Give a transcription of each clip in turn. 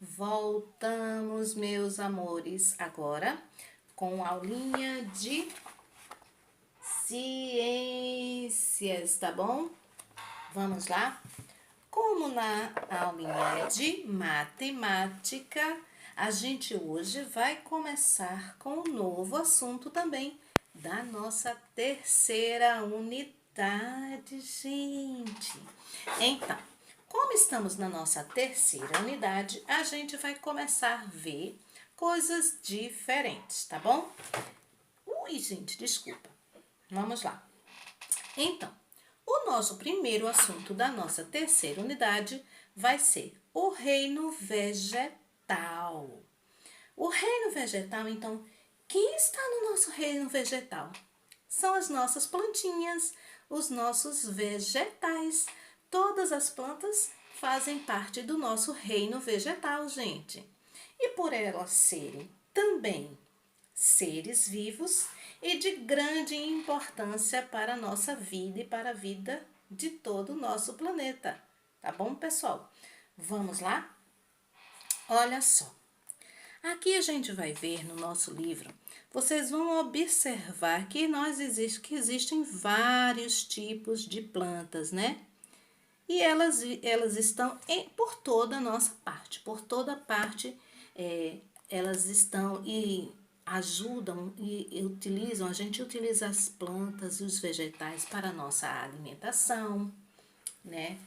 Voltamos, meus amores, agora com a aulinha de ciências, tá bom? Vamos lá? Como na aulinha de matemática, a gente hoje vai começar com um novo assunto também da nossa terceira unidade, gente. Então, como estamos na nossa terceira unidade, a gente vai começar a ver coisas diferentes, tá bom? Ui, gente, desculpa. Vamos lá. Então, o nosso primeiro assunto da nossa terceira unidade vai ser o reino vegetal. O reino vegetal, então, quem está no nosso reino vegetal? São as nossas plantinhas, os nossos vegetais. Todas as plantas fazem parte do nosso reino vegetal, gente. E por elas serem também seres vivos e de grande importância para a nossa vida e para a vida de todo o nosso planeta. Tá bom, pessoal? Vamos lá? Olha só. Aqui a gente vai ver no nosso livro, vocês vão observar que existem vários tipos de plantas, né? E elas estão por toda a nossa parte, por toda parte elas estão e ajudam e utilizam, a gente utiliza as plantas e os vegetais para a nossa alimentação, né?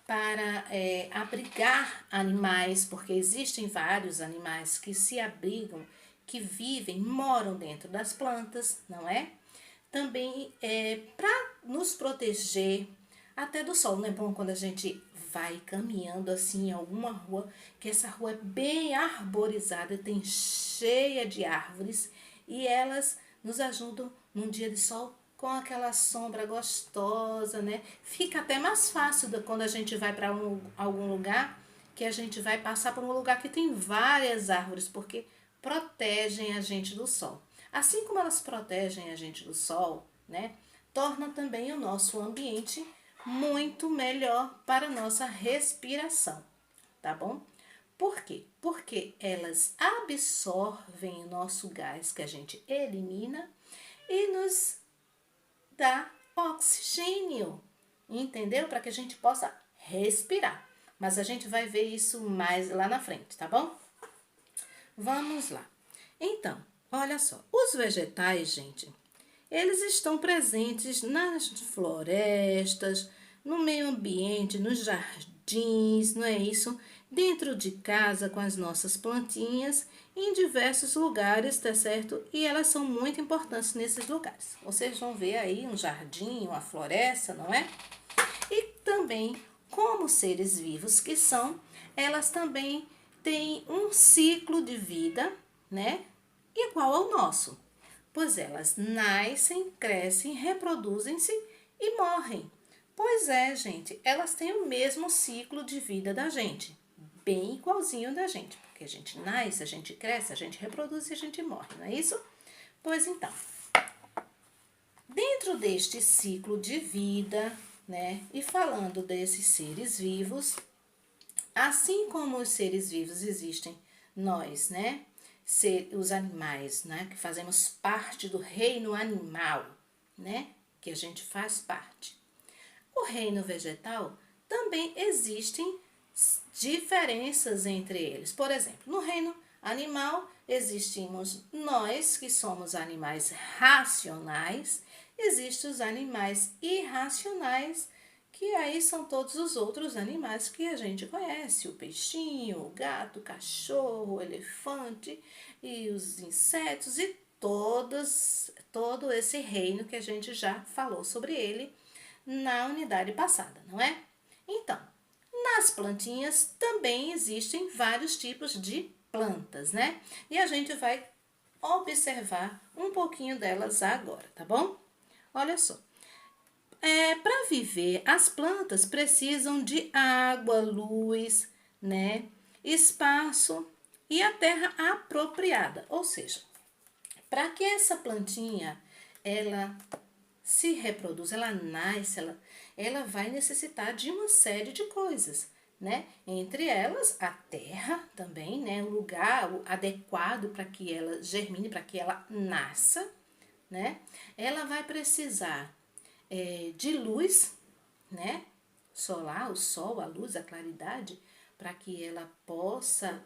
Para abrigar animais, porque existem vários animais que se abrigam, que vivem, moram dentro das plantas, não é? Também para nos proteger até do sol, não é bom quando a gente vai caminhando assim em alguma rua, que essa rua é bem arborizada, tem cheia de árvores e elas nos ajudam num dia de sol com aquela sombra gostosa, né? Fica até mais fácil quando a gente vai para algum lugar, que a gente vai passar por um lugar que tem várias árvores, porque protegem a gente do sol. Assim como elas protegem a gente do sol, né? Torna também o nosso ambiente muito melhor para a nossa respiração, tá bom? Por quê? Porque elas absorvem o nosso gás que a gente elimina e nos dá oxigênio, entendeu? Para que a gente possa respirar. Mas a gente vai ver isso mais lá na frente, tá bom? Vamos lá. Então, olha só, os vegetais, gente, eles estão presentes nas florestas, no meio ambiente, nos jardins, não é isso? Dentro de casa com as nossas plantinhas, em diversos lugares, tá certo? E elas são muito importantes nesses lugares. Vocês vão ver aí um jardim, uma floresta, não é? E também, como seres vivos que são, elas também têm um ciclo de vida, né? Igual ao nosso. Pois elas nascem, crescem, reproduzem-se e morrem. Pois é, gente, elas têm o mesmo ciclo de vida da gente, bem igualzinho da gente, porque a gente nasce, a gente cresce, a gente reproduz e a gente morre, não é isso? Pois então, dentro deste ciclo de vida, né, e falando desses seres vivos, assim como os seres vivos existem, nós, né, os animais, né, que fazemos parte do reino animal, né, que a gente faz parte. O reino vegetal também existem diferenças entre eles. Por exemplo, no reino animal existimos nós, que somos animais racionais, existem os animais irracionais, que aí são todos os outros animais que a gente conhece, o peixinho, o gato, o cachorro, o elefante e os insetos e todo esse reino que a gente já falou sobre ele na unidade passada, não é? Então, nas plantinhas também existem vários tipos de plantas, né? E a gente vai observar um pouquinho delas agora, tá bom? Olha só. Para viver, as plantas precisam de água, luz, né? Espaço e a terra apropriada. Ou seja, para que essa plantinha ela se reproduz, ela nasce, ela vai necessitar de uma série de coisas, né? Entre elas, a terra também, né? O lugar adequado para que ela germine, para que ela nasça, né? Ela vai precisar de luz, né? Solar, o sol, a luz, a claridade, para que ela possa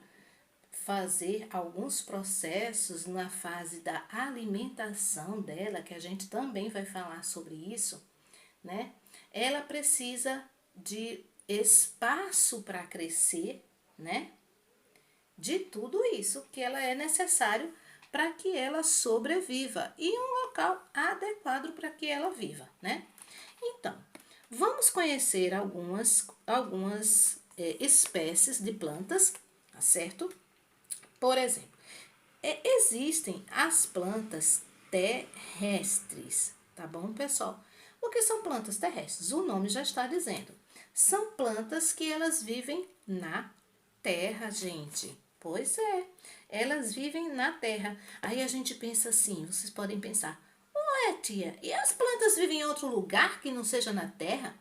fazer alguns processos na fase da alimentação dela, que a gente também vai falar sobre isso, né? Ela precisa de espaço para crescer, né? De tudo isso que ela é necessário para que ela sobreviva e um local adequado para que ela viva, né? Então, vamos conhecer algumas espécies de plantas, tá certo? Por exemplo, existem as plantas terrestres, tá bom, pessoal? O que são plantas terrestres? O nome já está dizendo. São plantas que elas vivem na terra, gente. Pois é, elas vivem na terra. Aí a gente pensa assim, vocês podem pensar, ué, tia, e as plantas vivem em outro lugar que não seja na terra?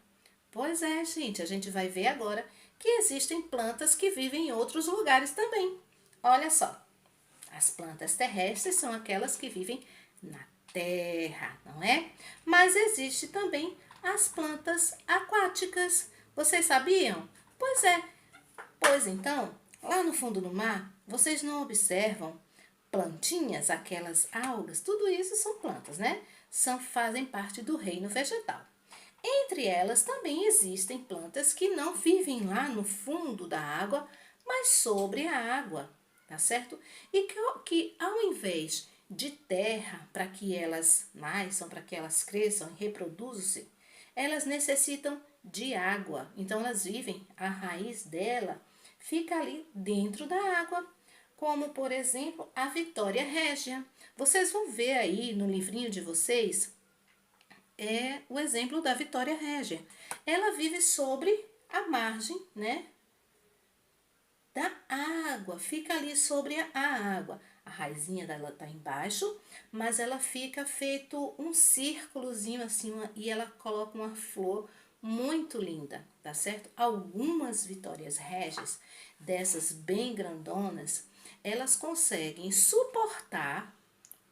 Pois é, gente, a gente vai ver agora que existem plantas que vivem em outros lugares também. Olha só, as plantas terrestres são aquelas que vivem na terra, não é? Mas existe também as plantas aquáticas. Vocês sabiam? Pois é. Pois então, lá no fundo do mar, vocês não observam plantinhas, aquelas algas? Tudo isso são plantas, né? Fazem parte do reino vegetal. Entre elas também existem plantas que não vivem lá no fundo da água, mas sobre a água, tá certo? E que ao invés de terra para que elas nasçam, para que elas cresçam e reproduzam-se, elas necessitam de água. Então elas vivem, a raiz dela fica ali dentro da água, como por exemplo a Vitória régia. Vocês vão ver aí no livrinho de vocês o exemplo da Vitória régia. Ela vive sobre a margem, né, da água, fica ali sobre a água. A raizinha dela tá embaixo, mas ela fica feito um círculozinho assim, e ela coloca uma flor muito linda, tá certo? Algumas Vitórias régias, dessas bem grandonas, elas conseguem suportar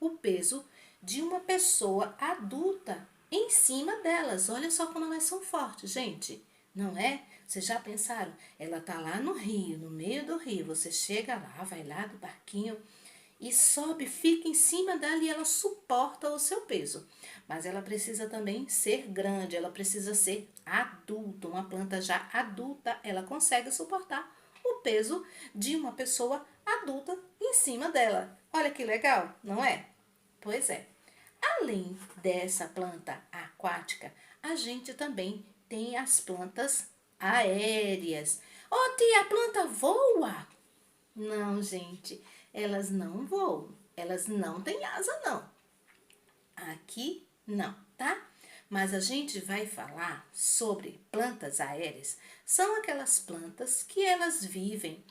o peso de uma pessoa adulta em cima delas. Olha só como elas são fortes, gente. Não é? Vocês já pensaram? Ela tá lá no rio, no meio do rio. Você chega lá, vai lá do barquinho e sobe, fica em cima dela e ela suporta o seu peso. Mas ela precisa também ser grande, ela precisa ser adulta. Uma planta já adulta, ela consegue suportar o peso de uma pessoa adulta em cima dela. Olha que legal, não é? Pois é. Além dessa planta aquática, a gente também tem as plantas aéreas. Oh, tia, a planta voa? Não, gente, elas não voam. Elas não têm asa, não. Aqui não, tá? Mas a gente vai falar sobre plantas aéreas. São aquelas plantas que elas vivem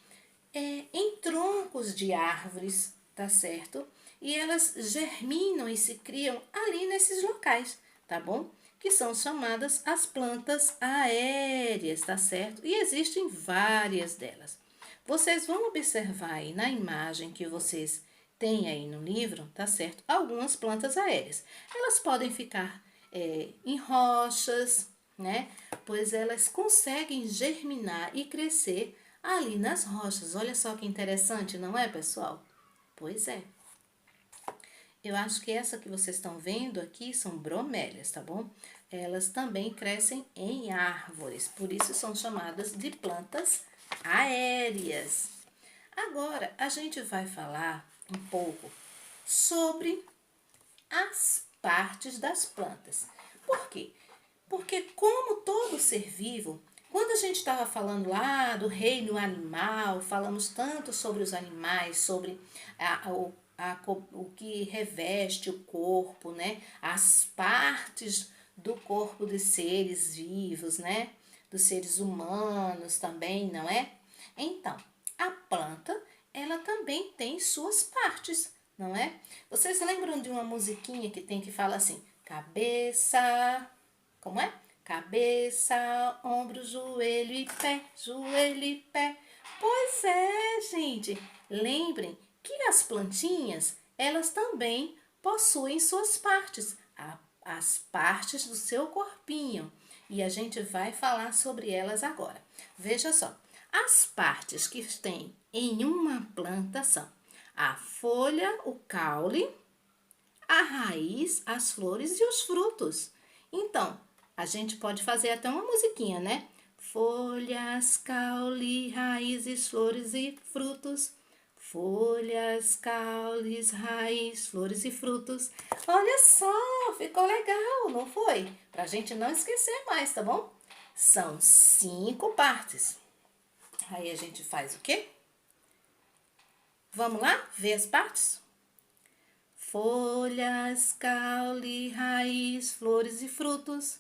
em troncos de árvores, tá certo? E elas germinam e se criam ali nesses locais, tá bom? Que são chamadas as plantas aéreas, tá certo? E existem várias delas. Vocês vão observar aí na imagem que vocês têm aí no livro, tá certo? Algumas plantas aéreas. Elas podem ficar em rochas, né? Pois elas conseguem germinar e crescer ali nas rochas. Olha só que interessante, não é, pessoal? Pois é. Eu acho que essa que vocês estão vendo aqui são bromélias, tá bom? Elas também crescem em árvores, por isso são chamadas de plantas aéreas. Agora, a gente vai falar um pouco sobre as partes das plantas. Por quê? Porque como todo ser vivo, quando a gente estava falando lá do reino animal, falamos tanto sobre os animais, sobre o que reveste o corpo, né? As partes do corpo dos seres vivos, né? Dos seres humanos também, não é? Então, a planta, ela também tem suas partes, não é? Vocês lembram de uma musiquinha que tem que falar assim, cabeça, como é? Cabeça, ombro, joelho e pé, joelho e pé. Pois é, gente. Lembrem que as plantinhas, elas também possuem suas partes, as partes do seu corpinho. E a gente vai falar sobre elas agora. Veja só, as partes que tem em uma planta são a folha, o caule, a raiz, as flores e os frutos. Então, a gente pode fazer até uma musiquinha, né? Folhas, caule, raízes, flores e frutos. Folhas, caules, raiz, flores e frutos. Olha só, ficou legal, não foi? Pra gente não esquecer mais, tá bom? São 5 partes. Aí a gente faz o quê? Vamos lá ver as partes? Folhas, caule, raiz, flores e frutos.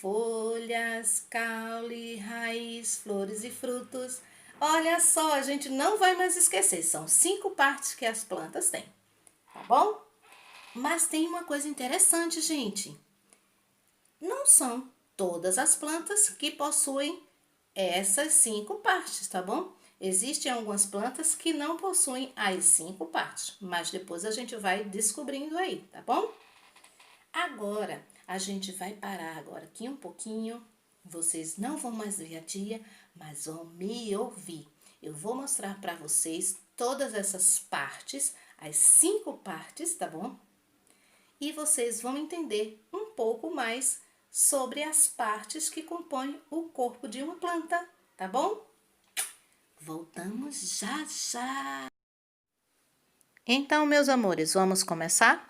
Folhas, caule, raiz, flores e frutos. Olha só, a gente não vai mais esquecer. São 5 partes que as plantas têm, tá bom? Mas tem uma coisa interessante, gente. Não são todas as plantas que possuem essas 5 partes, tá bom? Existem algumas plantas que não possuem as 5 partes, mas depois a gente vai descobrindo aí, tá bom? Agora, a gente vai parar agora aqui um pouquinho. Vocês não vão mais ver a tia, mas vão me ouvir. Eu vou mostrar para vocês todas essas partes, as 5 partes, tá bom? E vocês vão entender um pouco mais sobre as partes que compõem o corpo de uma planta, tá bom? Voltamos já já! Então, meus amores, vamos começar?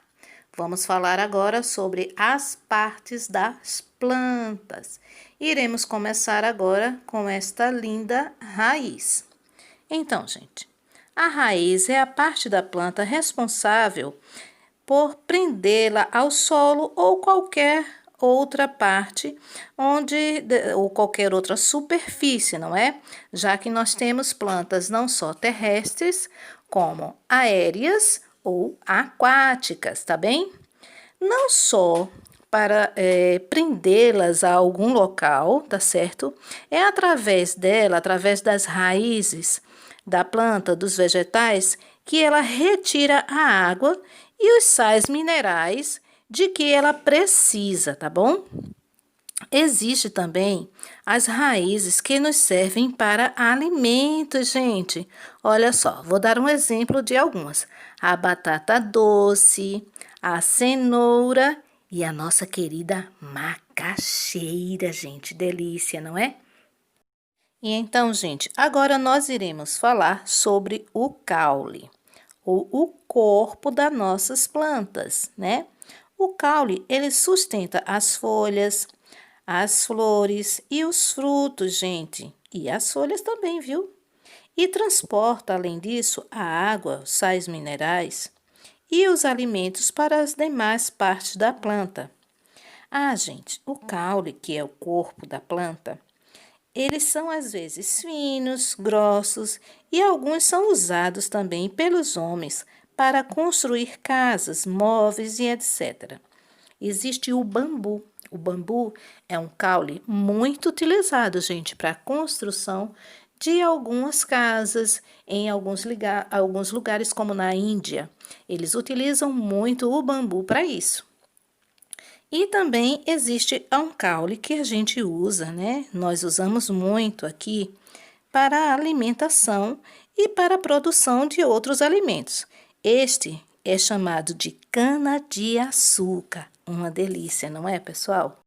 Vamos falar agora sobre as partes das plantas. Iremos começar agora com esta linda raiz. Então, gente, a raiz é a parte da planta responsável por prendê-la ao solo ou qualquer outra parte ou qualquer outra superfície, não é? Já que nós temos plantas não só terrestres, como aéreas ou aquáticas, tá bem? Não só para prendê-las a algum local, tá certo? É através dela, através das raízes da planta, dos vegetais, que ela retira a água e os sais minerais de que ela precisa, tá bom? Existe também as raízes que nos servem para alimentos, gente. Olha só, vou dar um exemplo de algumas. A batata doce, a cenoura e a nossa querida macaxeira, gente. Delícia, não é? E então, gente, agora nós iremos falar sobre o caule, ou o corpo das nossas plantas, né? O caule, ele sustenta as folhas, as flores e os frutos, gente. E as folhas também, viu? E transporta, além disso, a água, os sais minerais e os alimentos para as demais partes da planta. Ah, gente, o caule, que é o corpo da planta, eles são às vezes finos, grossos e alguns são usados também pelos homens para construir casas, móveis e etc. Existe o bambu. O bambu é um caule muito utilizado, gente, para a construção de algumas casas em alguns lugares, como na Índia. Eles utilizam muito o bambu para isso. E também existe um caule que a gente usa, né? Nós usamos muito aqui para a alimentação e para a produção de outros alimentos. Este é chamado de cana-de-açúcar. Uma delícia, não é, pessoal?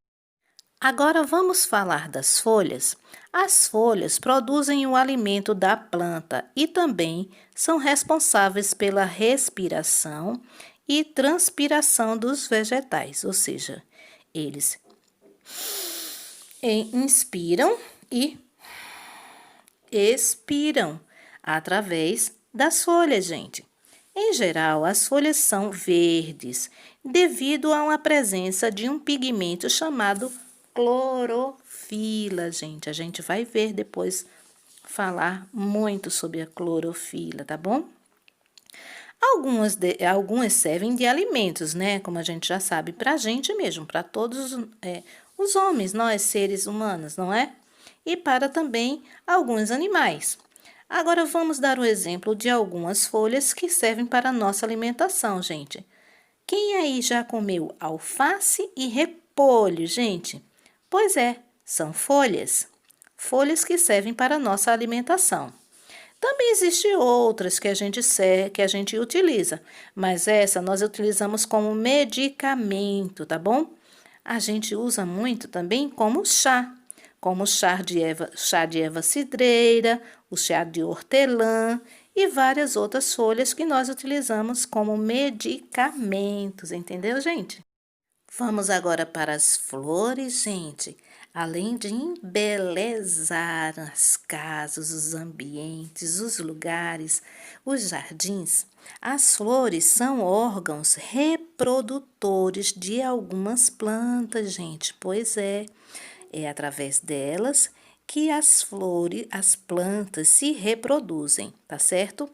Agora vamos falar das folhas. As folhas produzem o alimento da planta e também são responsáveis pela respiração e transpiração dos vegetais, ou seja, eles inspiram e expiram através das folhas, gente. Em geral, as folhas são verdes devido a uma presença de um pigmento chamado clorofila, gente. A gente vai ver depois falar muito sobre a clorofila, tá bom? Algumas servem de alimentos, né? Como a gente já sabe, para a gente mesmo, para todos os homens, nós seres humanos, não é? E para também alguns animais. Agora vamos dar o exemplo de algumas folhas que servem para a nossa alimentação, gente. Quem aí já comeu alface e repolho, gente? Pois é, são folhas. Folhas que servem para a nossa alimentação. Também existem outras que a gente utiliza, mas essa nós utilizamos como medicamento, tá bom? A gente usa muito também como chá de erva cidreira, o chá de hortelã e várias outras folhas que nós utilizamos como medicamentos, entendeu, gente? Vamos agora para as flores, gente. Além de embelezar as casas, os ambientes, os lugares, os jardins, as flores são órgãos reprodutores de algumas plantas, gente. Pois é através delas que as plantas se reproduzem, tá certo?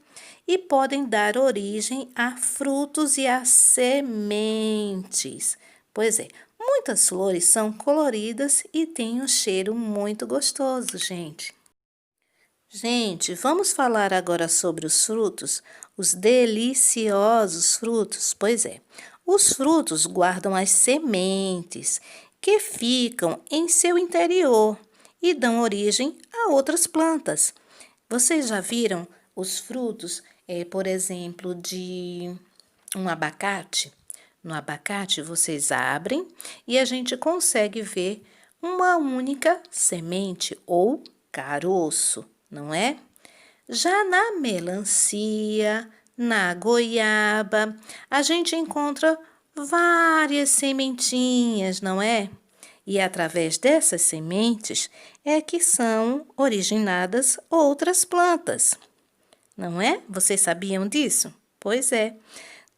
E podem dar origem a frutos e a sementes. Pois é, muitas flores são coloridas e têm um cheiro muito gostoso, gente. Gente, vamos falar agora sobre os frutos, os deliciosos frutos. Pois é, os frutos guardam as sementes que ficam em seu interior e dão origem a outras plantas. Vocês já viram os frutos, por exemplo, de um abacate? No abacate, vocês abrem e a gente consegue ver uma única semente ou caroço, não é? Já na melancia, na goiaba, a gente encontra várias sementinhas, não é? E através dessas sementes é que são originadas outras plantas, não é? Vocês sabiam disso? Pois é.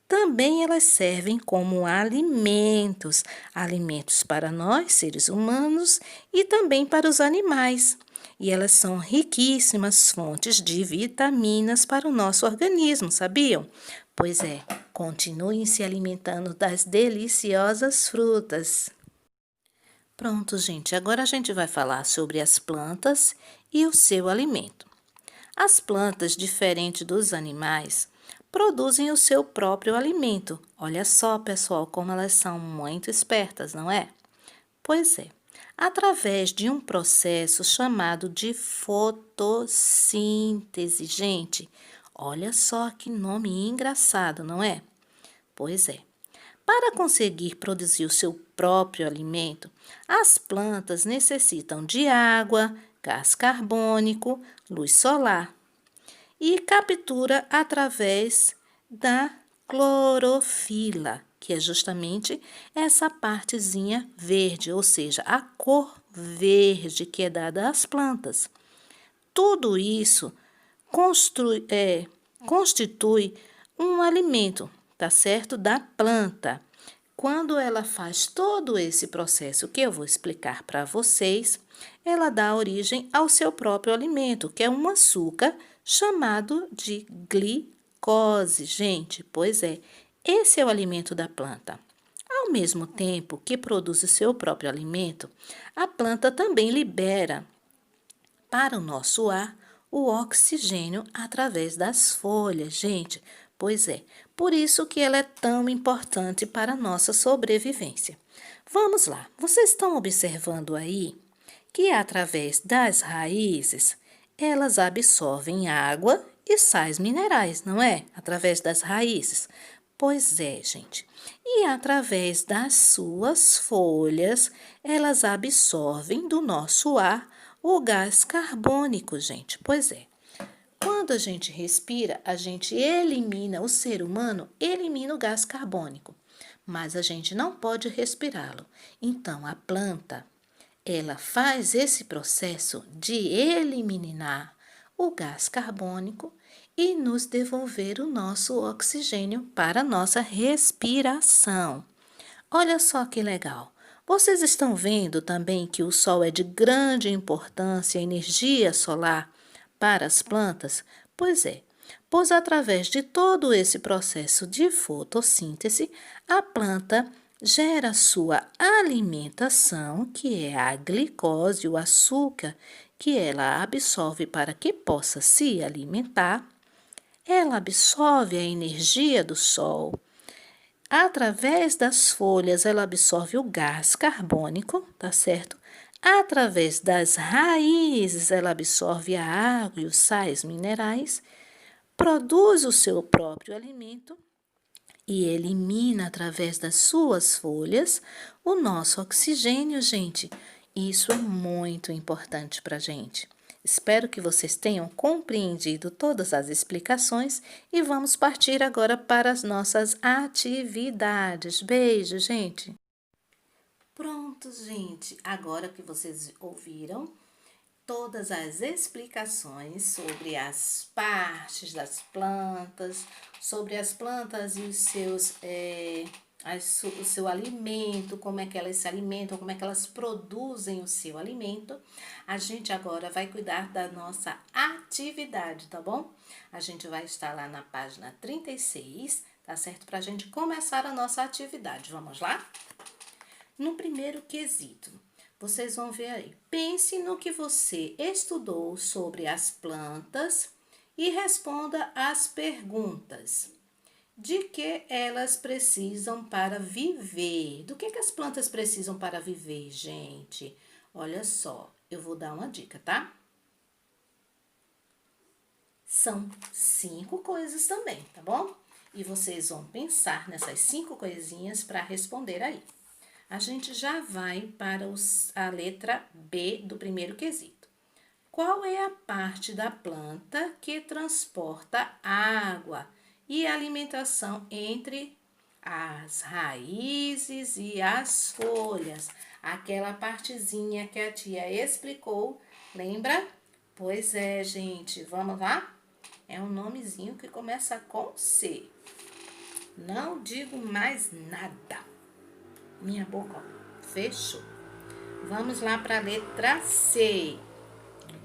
Também elas servem como alimentos, alimentos para nós, seres humanos, e também para os animais. E elas são riquíssimas fontes de vitaminas para o nosso organismo, sabiam? Pois é, continuem se alimentando das deliciosas frutas. Pronto, gente, agora a gente vai falar sobre as plantas e o seu alimento. As plantas, diferente dos animais, produzem o seu próprio alimento. Olha só, pessoal, como elas são muito espertas, não é? Pois é, através de um processo chamado de fotossíntese, gente. Olha só que nome engraçado, não é? Pois é. Para conseguir produzir o seu próprio alimento, as plantas necessitam de água, gás carbônico, luz solar e captura através da clorofila, que é justamente essa partezinha verde, ou seja, a cor verde que é dada às plantas. Tudo isso constitui um alimento, tá certo? Da planta. Quando ela faz todo esse processo que eu vou explicar para vocês, ela dá origem ao seu próprio alimento, que é um açúcar chamado de glicose, gente. Pois é, esse é o alimento da planta. Ao mesmo tempo que produz o seu próprio alimento, a planta também libera para o nosso ar o oxigênio através das folhas, gente. Pois é, por isso que ela é tão importante para a nossa sobrevivência. Vamos lá, vocês estão observando aí que através das raízes elas absorvem água e sais minerais, não é? Através das raízes. Pois é, gente. E através das suas folhas, elas absorvem do nosso ar o gás carbônico, gente. Pois é. Quando a gente respira, a gente elimina, o ser humano elimina o gás carbônico, mas a gente não pode respirá-lo. Então, a planta, ela faz esse processo de eliminar o gás carbônico e nos devolver o nosso oxigênio para a nossa respiração. Olha só que legal! Vocês estão vendo também que o sol é de grande importância, a energia solar para as plantas? Pois é, pois através de todo esse processo de fotossíntese, a planta gera sua alimentação, que é a glicose, o açúcar, que ela absorve para que possa se alimentar. Ela absorve a energia do sol. Através das folhas, ela absorve o gás carbônico, tá certo? Através das raízes, ela absorve a água e os sais minerais, produz o seu próprio alimento e elimina através das suas folhas o nosso oxigênio, gente. Isso é muito importante para a gente. Espero que vocês tenham compreendido todas as explicações e vamos partir agora para as nossas atividades. Beijo, gente! Pronto, gente. Agora que vocês ouviram todas as explicações sobre as partes das plantas, sobre as plantas e os seus, o seu alimento, como é que elas se alimentam, como é que elas produzem o seu alimento. A gente agora vai cuidar da nossa atividade, tá bom? A gente vai estar lá na página 36, tá certo? Pra gente começar a nossa atividade. Vamos lá? No primeiro quesito, vocês vão ver aí. Pense no que você estudou sobre as plantas e responda as perguntas. De que elas precisam para viver? Do que as plantas precisam para viver, gente? Olha só, eu vou dar uma dica, tá? São 5 coisas também, tá bom? E vocês vão pensar nessas 5 coisinhas para responder aí. A gente já vai para a letra B do primeiro quesito. Qual é a parte da planta que transporta água e alimentação entre as raízes e as folhas? Aquela partezinha que a tia explicou, lembra? Pois é, gente, vamos lá? É um nomezinho que começa com C. Não digo mais nada. Minha boca, ó, fechou. Vamos lá para a letra C.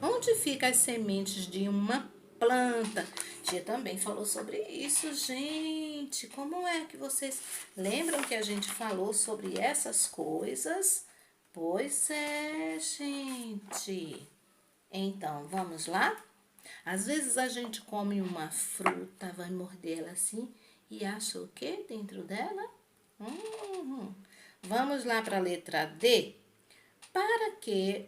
Onde ficam as sementes de uma planta? Tia também falou sobre isso, gente. Como é que vocês lembram que a gente falou sobre essas coisas? Pois é, gente. Então, vamos lá? Às vezes a gente come uma fruta, vai morder ela assim e acha o que dentro dela? Vamos lá para a letra D. Para que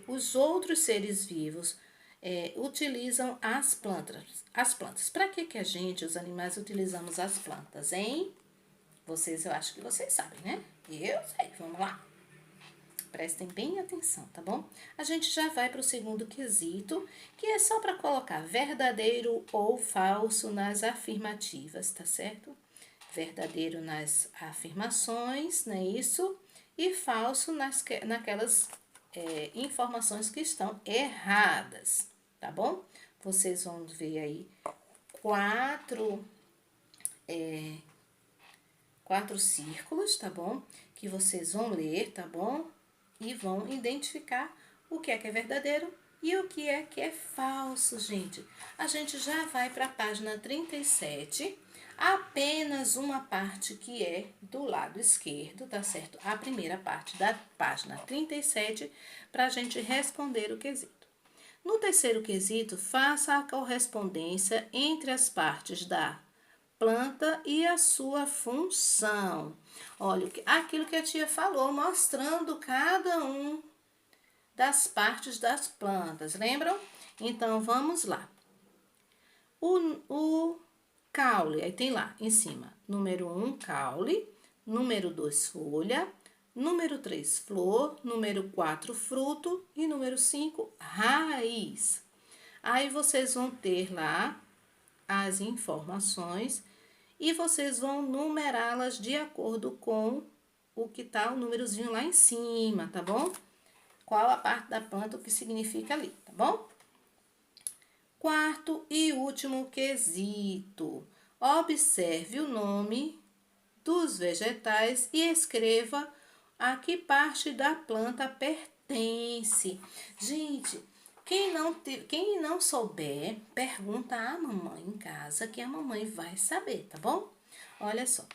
os outros seres vivos utilizam as plantas? Para que a gente, os animais, utilizamos as plantas, hein? Eu acho que vocês sabem, né? Eu sei, vamos lá. Prestem bem atenção, tá bom? A gente já vai para o segundo quesito, que é só para colocar verdadeiro ou falso nas afirmativas, tá certo? Verdadeiro nas afirmações, não é isso? E falso naquelas informações que estão erradas, tá bom? Vocês vão ver aí quatro círculos, tá bom? Que vocês vão ler, tá bom? E vão identificar o que é verdadeiro e o que é falso, gente. A gente já vai para a página 37, apenas uma parte que é do lado esquerdo, tá certo? A primeira parte da página 37, para a gente responder o quesito. No terceiro quesito, faça a correspondência entre as partes da planta e a sua função. Olha, aquilo que a tia falou, mostrando cada um das partes das plantas, lembram? Então, vamos lá. O caule, aí tem lá em cima, número 1, caule, número 2, folha, número 3, flor, número 4, fruto e número 5, raiz. Aí vocês vão ter lá as informações e vocês vão numerá-las de acordo com o que tá o númerozinho lá em cima, tá bom? Qual a parte da planta, o que significa ali, tá bom? Quarto e último quesito. Observe o nome dos vegetais e escreva a que parte da planta pertence. Gente, quem não souber, pergunta à mamãe em casa que a mamãe vai saber, tá bom? Olha só.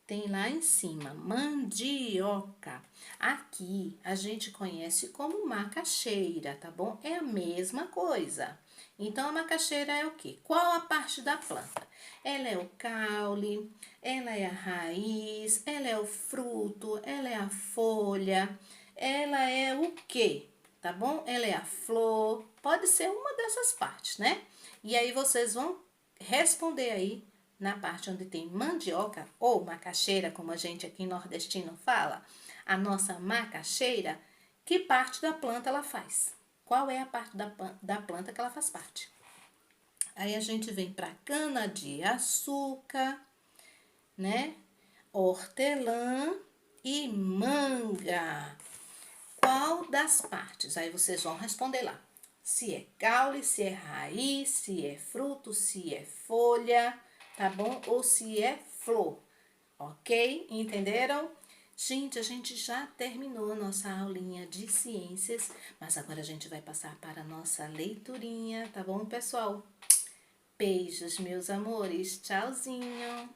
tem lá em cima, mandioca. Aqui a gente conhece como macaxeira, tá bom? É a mesma coisa. Então, a macaxeira é o quê? Qual a parte da planta? Ela é o caule, ela é a raiz, ela é o fruto, ela é a folha, ela é o quê? Tá bom? Ela é a flor, pode ser uma dessas partes, né? E aí vocês vão responder aí na parte onde tem mandioca ou macaxeira, como a gente aqui nordestino fala, a nossa macaxeira, que parte da planta ela faz? Qual é a parte da planta que ela faz parte? Aí a gente vem para cana-de-açúcar, né? Hortelã e manga. Qual das partes? Aí vocês vão responder lá. Se é caule, se é raiz, se é fruto, se é folha, tá bom? Ou se é flor, ok? Entenderam? Gente, a gente já terminou a nossa aulinha de ciências, mas agora a gente vai passar para a nossa leiturinha, tá bom, pessoal? Beijos, meus amores. Tchauzinho!